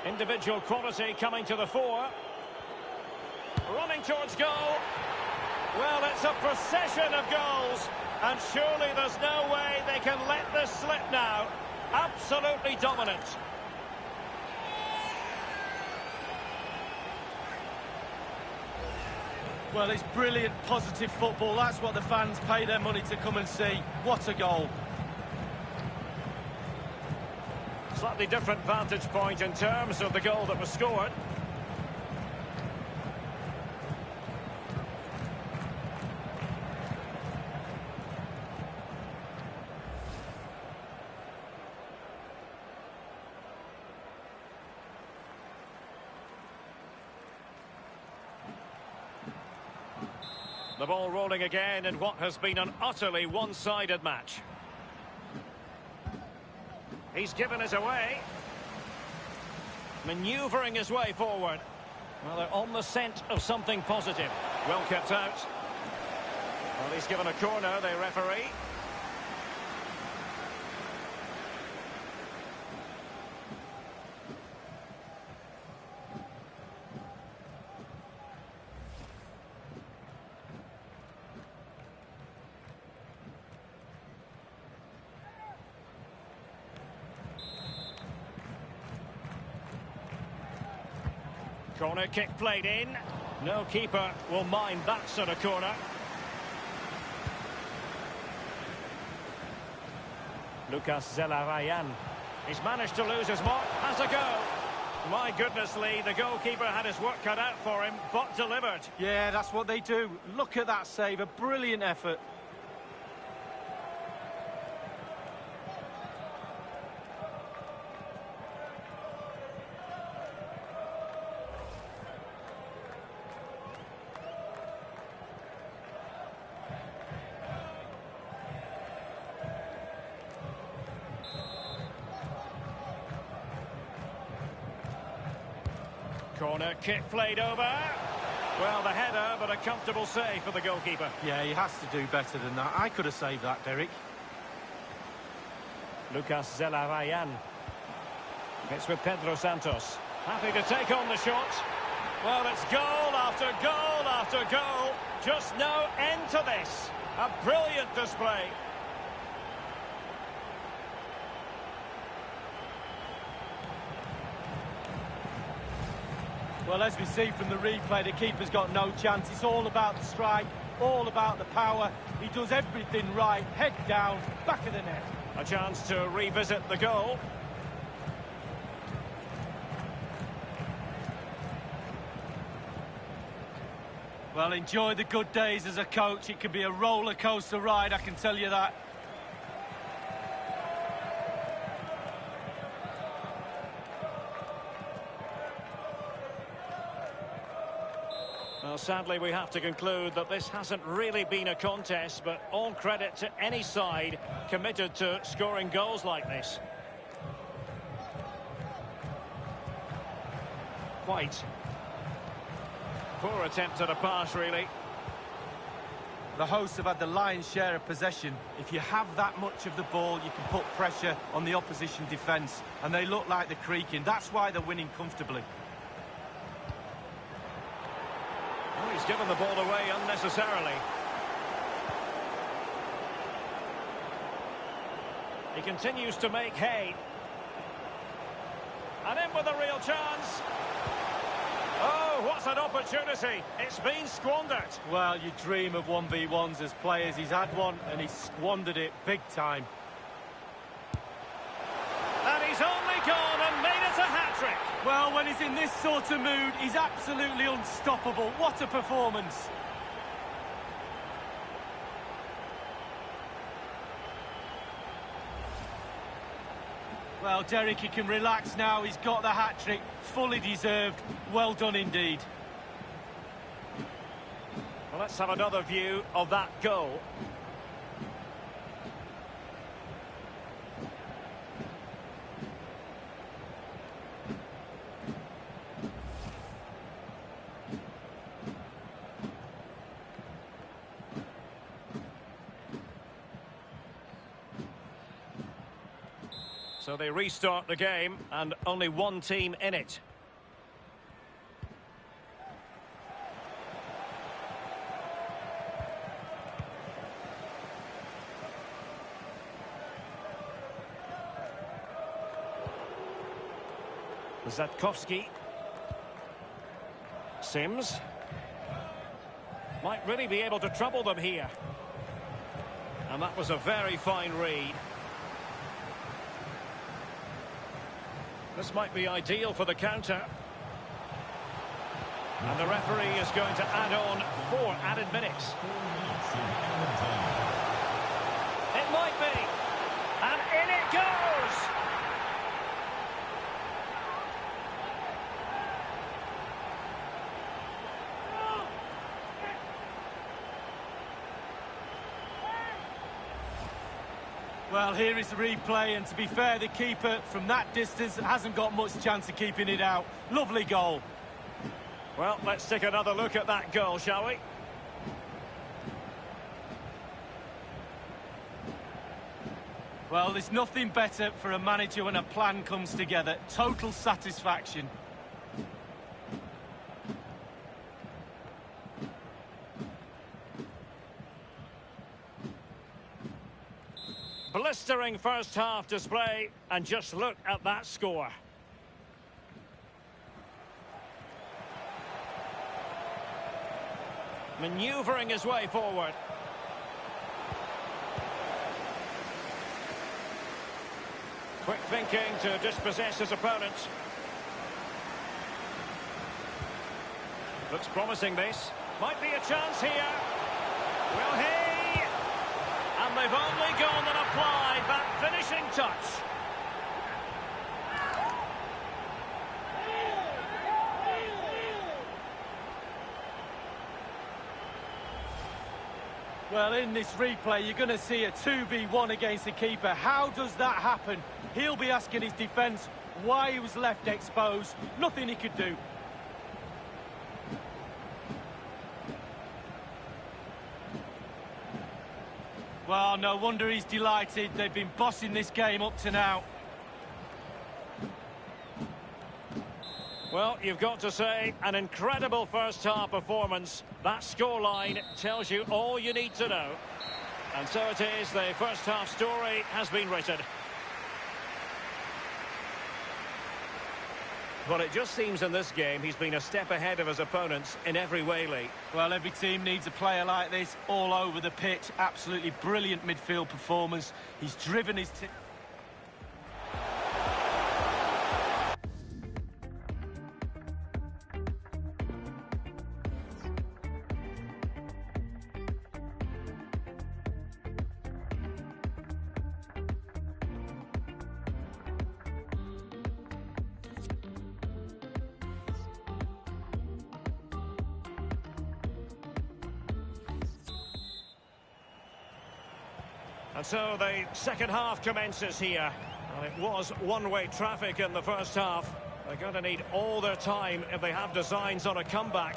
Individual quality coming to the fore. Running towards goal. Well, it's a procession of goals. And surely there's no way they can let this slip now. Absolutely dominant. Well, it's brilliant, positive football. That's what the fans pay their money to come and see. What a goal. Slightly different vantage point in terms of the goal that was scored. The ball rolling again in what has been an utterly one-sided match. He's given it away. Manoeuvring his way forward. Well, they're on the scent of something positive. Well kept out. Well, he's given a corner, the referee. Corner kick played in. No keeper will mind that sort of corner. Lucas Zelarayan. He's managed to lose his mark. Has a go. My goodness, Lee, the goalkeeper had his work cut out for him, but delivered. Yeah, that's what they do. Look at that save. A brilliant effort. Corner kick played over. Well, the header, but a comfortable save for the goalkeeper. Yeah, he has to do better than that. I could have saved that, Derek. Lucas Zelarayan. It's with Pedro Santos. Happy to take on the shot. Well, it's goal after goal after goal. Just no end to this. A brilliant display. Well, as we see from the replay, the keeper's got no chance. It's all about the strike, all about the power. He does everything right. Head down, back of the net. A chance to revisit the goal. Well, enjoy the good days as a coach. It can be a roller coaster ride, I can tell you that. Well, sadly, we have to conclude that this hasn't really been a contest, but all credit to any side committed to scoring goals like this. White. Poor attempt at a pass, really. The hosts have had the lion's share of possession. If you have that much of the ball, you can put pressure on the opposition defence, and they look like they're creaking. That's why they're winning comfortably. Oh, he's given the ball away unnecessarily. He continues to make hay. And in with a real chance. Oh, what an opportunity. It's been squandered. Well, you dream of 1v1s as players. He's had one, and he's squandered it big time. And he's only gone and made it a hat-trick. Well, when he's in this sort of mood, he's absolutely unstoppable. What a performance. Well, Derek, he can relax now. He's got the hat-trick. Fully deserved. Well done indeed. Well, let's have another view of that goal. So they restart the game, and only one team in it. Zatkovsky. Sims. Might really be able to trouble them here. And that was a very fine read. This might be ideal for the counter. And the referee is going to add on 4 added minutes. It might be. And in it goes! Well, here is the replay, and to be fair, the keeper from that distance hasn't got much chance of keeping it out. Lovely goal. Well, let's take another look at that goal, shall we? Well, there's nothing better for a manager when a plan comes together. Total satisfaction. Blistering first half display, and just look at that score. Manoeuvring his way forward. Quick thinking to dispossess his opponent. Looks promising, this. Might be a chance here. Will he? And they've only gone and applied that finishing touch. Well, in this replay, you're going to see a 2v1 against the keeper. How does that happen? He'll be asking his defence why he was left exposed. Nothing he could do. Well, no wonder he's delighted. They've been bossing this game up to now. Well, you've got to say, an incredible first-half performance. That scoreline tells you all you need to know. And so it is, the first-half story has been written. But it just seems in this game he's been a step ahead of his opponents in every way, Lee. Well, every team needs a player like this all over the pitch. Absolutely brilliant midfield performance. He's driven his team. And so the second half commences here. And it was one-way traffic in the first half. They're going to need all their time if they have designs on a comeback.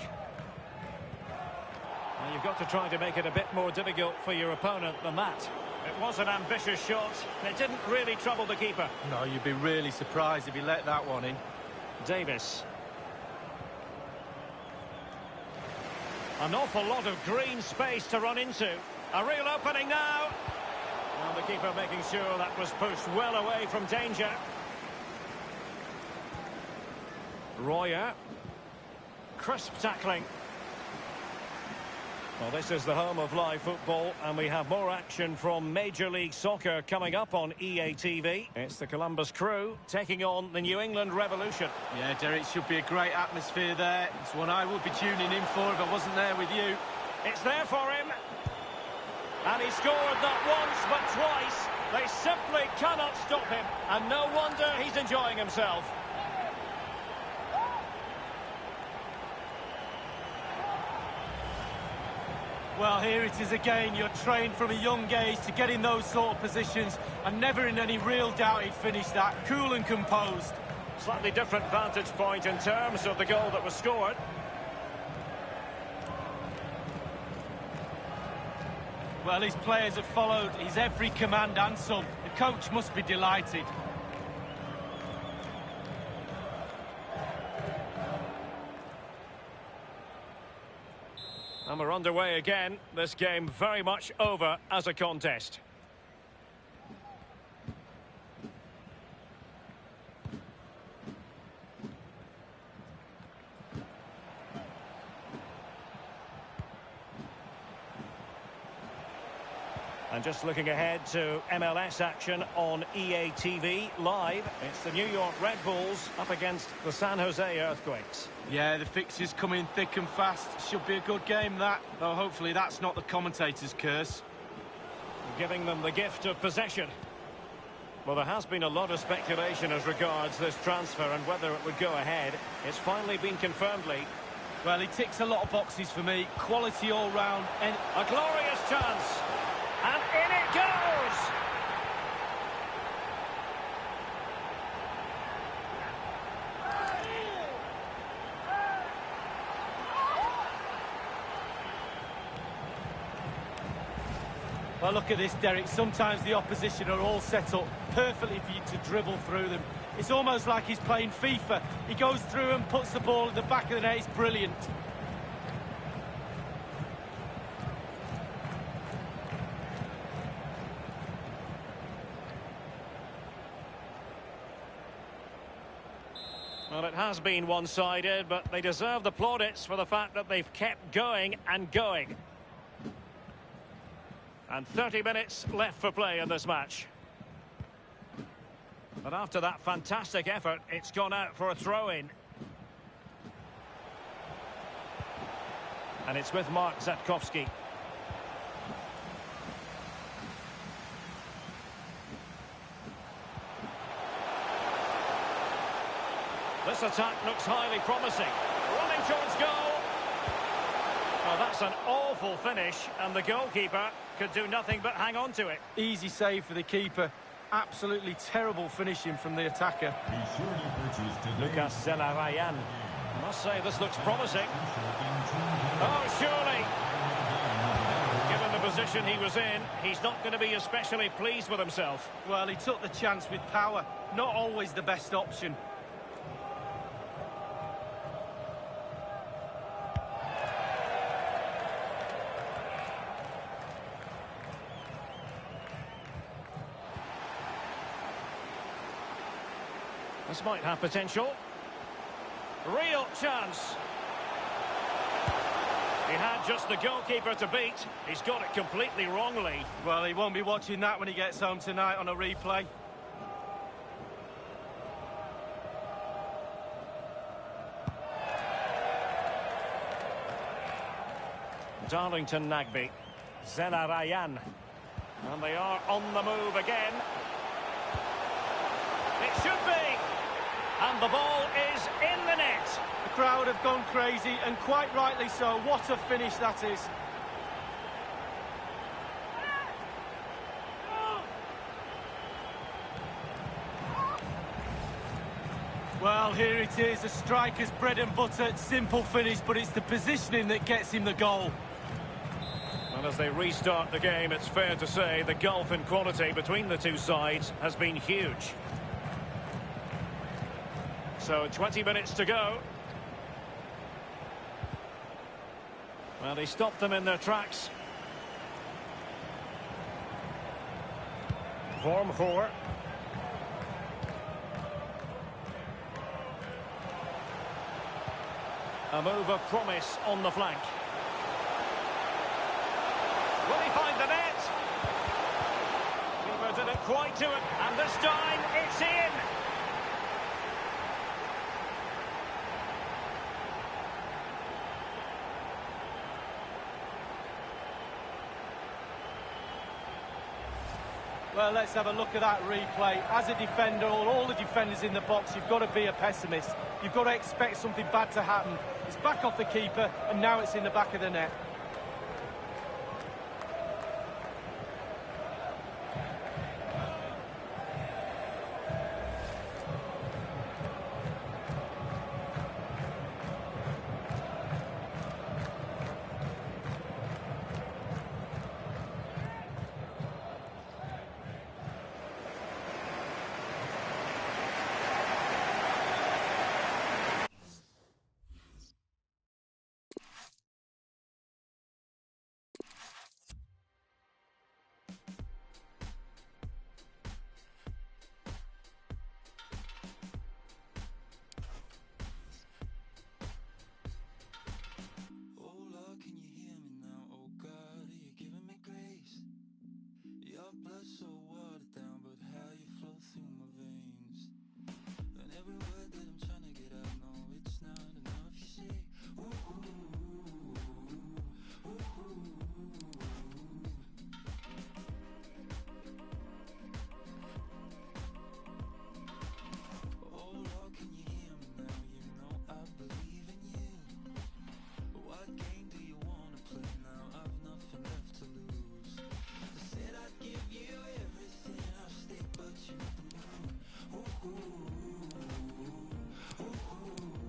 Well, you've got to try to make it a bit more difficult for your opponent than that. It was an ambitious shot. It didn't really trouble the keeper. No, you'd be really surprised if he let that one in. Davis. An awful lot of green space to run into. A real opening now. And the keeper making sure that was pushed well away from danger. Royer. Crisp tackling. Well, this is the home of live football, and we have more action from Major League Soccer coming up on EA TV. It's the Columbus Crew taking on the New England Revolution. Yeah, Derek, it should be a great atmosphere there. It's one I would be tuning in for if I wasn't there with you. It's there for him. And he scored not once, but twice. They simply cannot stop him. And no wonder he's enjoying himself. Well, here it is again. You're trained from a young age to get in those sort of positions, and never in any real doubt he'd finish that. Cool and composed. Slightly different vantage point in terms of the goal that was scored. Well, his players have followed his every command and some. The coach must be delighted. And we're underway again. This game very much over as a contest. And just looking ahead to MLS action on EA TV Live. It's the New York Red Bulls up against the San Jose Earthquakes. Yeah, the fixtures coming thick and fast. Should be a good game, that. Though hopefully that's not the commentator's curse. Giving them the gift of possession. Well, there has been a lot of speculation as regards this transfer and whether it would go ahead. It's finally been confirmed, Lee. Well, he ticks a lot of boxes for me. Quality all round. And a glorious chance. And in it goes! Well, look at this, Derek. Sometimes the opposition are all set up perfectly for you to dribble through them. It's almost like he's playing FIFA. He goes through and puts the ball at the back of the net. It's brilliant. Well, it has been one-sided, but they deserve the plaudits for the fact that they've kept going and going. And 30 minutes left for play in this match. But after that fantastic effort, it's gone out for a throw-in. And it's with Mark Zatkowski. This attack looks highly promising. Running towards goal. Well, that's an awful finish, and the goalkeeper could do nothing but hang on to it. Easy save for the keeper. Absolutely terrible finishing from the attacker. Be sure to purchase today. Lucas Zelarayan. I must say, this looks promising. Oh, surely. Given the position he was in, he's not going to be especially pleased with himself. Well, he took the chance with power. Not always the best option. This might have potential. Real chance. He had just the goalkeeper to beat. He's got it completely wrongly. Well, he won't be watching that when he gets home tonight on a replay. Darlington Nagby. Zelarayan. And they are on the move again. It should be. And the ball is in the net. The crowd have gone crazy, and quite rightly so. What a finish that is. Well, here it is, a striker's bread and butter, simple finish, but it's the positioning that gets him the goal. And as they restart the game, it's fair to say the gulf in quality between the two sides has been huge. So 20 minutes to go. Well, he stopped them in their tracks. Form 4. A move of promise on the flank. Will he find the net? Keeper didn't quite do it, and this time it's in. Well, let's have a look at that replay. As a defender, all the defenders in the box, you've got to be a pessimist. You've got to expect something bad to happen. It's back off the keeper, and now it's in the back of the net. Blood so watered down, but how you flow through my veins. And every word that I'm trying to get out, no, it's not enough. You say, ooh, ooh, ooh, ooh, oh Lord, can you hear me now? You know I believe in you. What game do you wanna play now? I've nothing left to lose. I said I'd give you everything, I'll stay but you the moon. Ooh, ooh, ooh, ooh, ooh, ooh.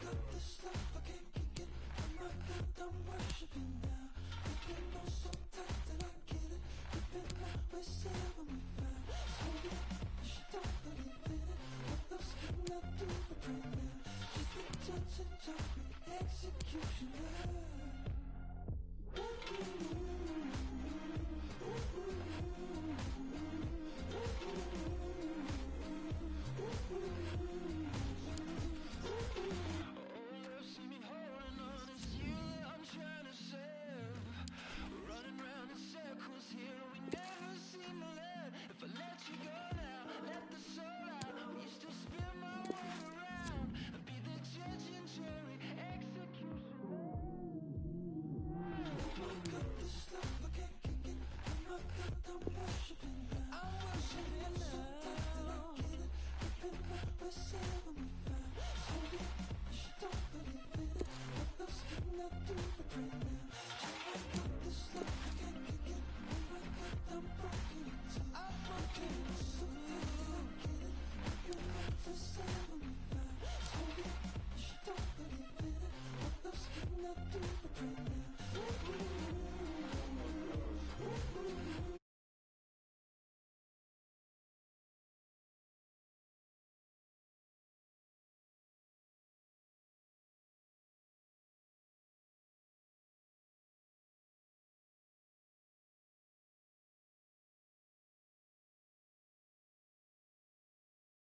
Got this love, I can't kick it. I'm not good, I'm worshiping now. You've been so tight that I get it. You've been my myself when we found. So you don't believe in it. What else can I do but pray now? Just the judge and jury, executioner. She don't believe in it. What else can I do but pray now?